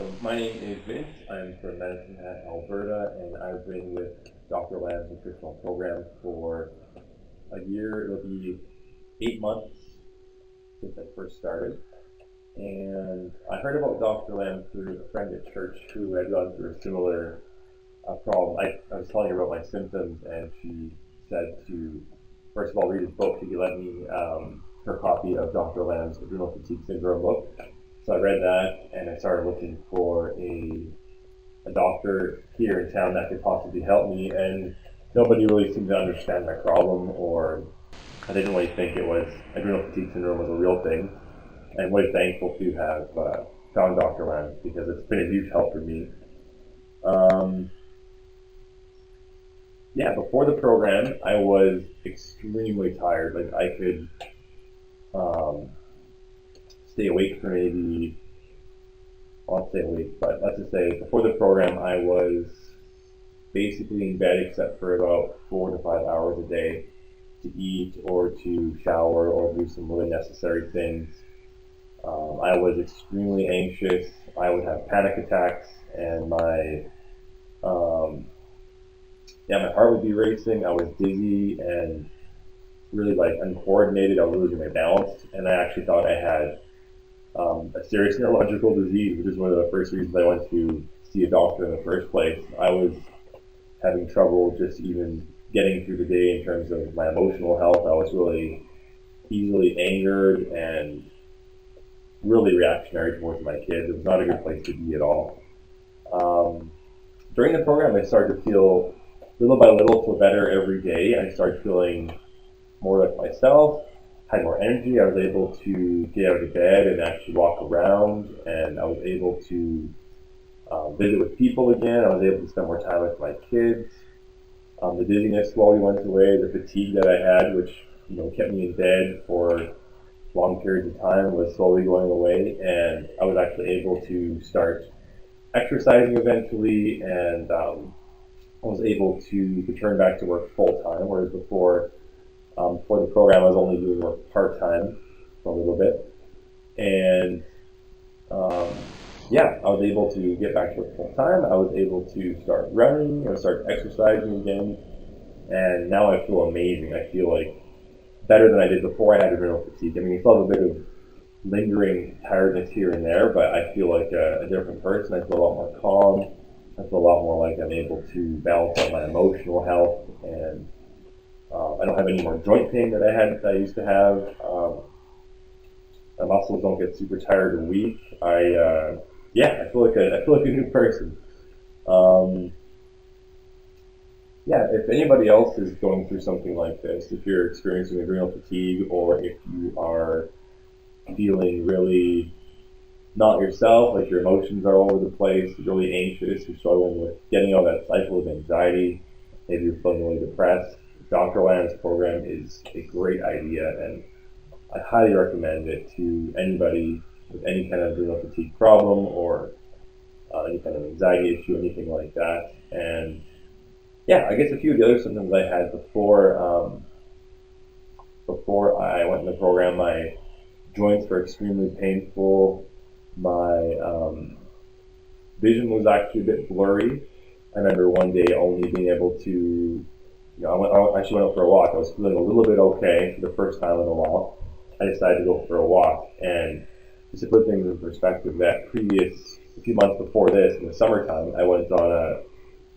So my name is Vince. I'm from Medicine Hat, Alberta, and I've been with Dr. Lamb's nutritional program for a year. It'll be 8 months since I first started. And I heard about Dr. Lamb through a friend at church who had gone through a similar problem. I was telling her about my symptoms, and she said to, first of all, read his book. She let me her copy of Dr. Lamb's Adrenal Fatigue Syndrome book. So I read that, and I started looking for a doctor here in town that could possibly help me, and nobody really seemed to understand my problem, or I didn't really think it was adrenal fatigue syndrome was a real thing. And really thankful to have found Dr. Lamb, because it's been a huge help for me. Before the program, I was extremely tired. Like, I could stay awake for maybe, I won't stay awake, but let's just say before the program, I was basically in bed except for about 4 to 5 hours a day to eat or to shower or do some really necessary things. I was extremely anxious. I would have panic attacks, and my heart would be racing. I was dizzy and really uncoordinated. I was losing my balance, and I actually thought I had a serious neurological disease, which is one of the first reasons I went to see a doctor in the first place. I was having trouble just even getting through the day in terms of my emotional health. I was really easily angered and really reactionary towards my kids. It was not a good place to be at all. During the program, I started to feel little by little better every day. I started feeling more like myself, had more energy. I was able to get out of bed and actually walk around, and I was able to visit with people again. I was able to spend more time with my kids. The dizziness slowly went away. The fatigue that I had, which kept me in bed for long periods of time, was slowly going away, and I was actually able to start exercising eventually, and I was able to return back to work full time, whereas before the program I was only doing work part time for a little bit. And I was able to get back to work full time. I was able to start running, start exercising again, and now I feel amazing. I feel like better than I did before I had adrenal fatigue. I mean, I still have a bit of lingering tiredness here and there, but I feel like a different person. I feel a lot more calm. I feel a lot more like I'm able to balance out my emotional health, and I don't have any more joint pain that I used to have. My muscles don't get super tired or weak. I feel like a new person. If anybody else is going through something like this, if you're experiencing adrenal fatigue, or if you are feeling really not yourself, like your emotions are all over the place, you're really anxious, you're struggling with getting out of that cycle of anxiety, maybe you're feeling really depressed, Dr. Lamb's program is a great idea, and I highly recommend it to anybody with any kind of adrenal fatigue problem, or any kind of anxiety issue, anything like that. And I guess a few of the other symptoms I had before I went in the program, my joints were extremely painful. My vision was actually a bit blurry. I remember one day only being able to, I actually went out for a walk. I was feeling a little bit okay for the first time in a while. I decided to go for a walk, and just to put things in perspective, a few months before this, in the summertime, I went on a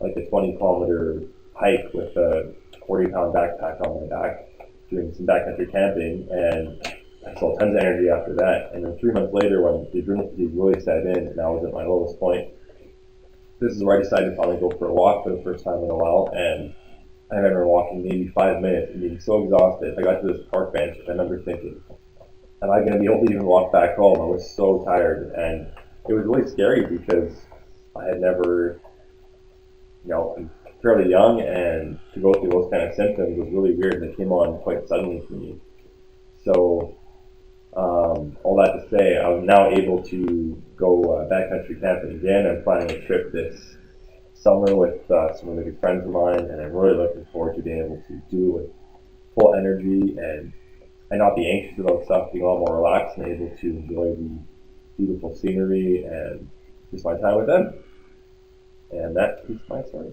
20-kilometer hike with a 40-pound backpack on my back, doing some backcountry camping, and I felt tons of energy after that. And then 3 months later, when the adrenal fatigue really set in and I was at my lowest point, this is where I decided to finally go for a walk for the first time in a while. And I remember walking maybe 5 minutes and being so exhausted. I got to this park bench, and I remember thinking, am I going to be able to even walk back home? I was so tired, and it was really scary because I had never, I'm fairly young, and to go through those kind of symptoms was really weird. They came on quite suddenly for me. So all that to say, I'm now able to go backcountry camping again. I'm planning a trip this summer with some really good friends of mine, and I'm really looking forward to being able to do it with full energy and not be anxious about stuff, being a lot more relaxed and able to enjoy the beautiful scenery and just my time with them. And that is my story.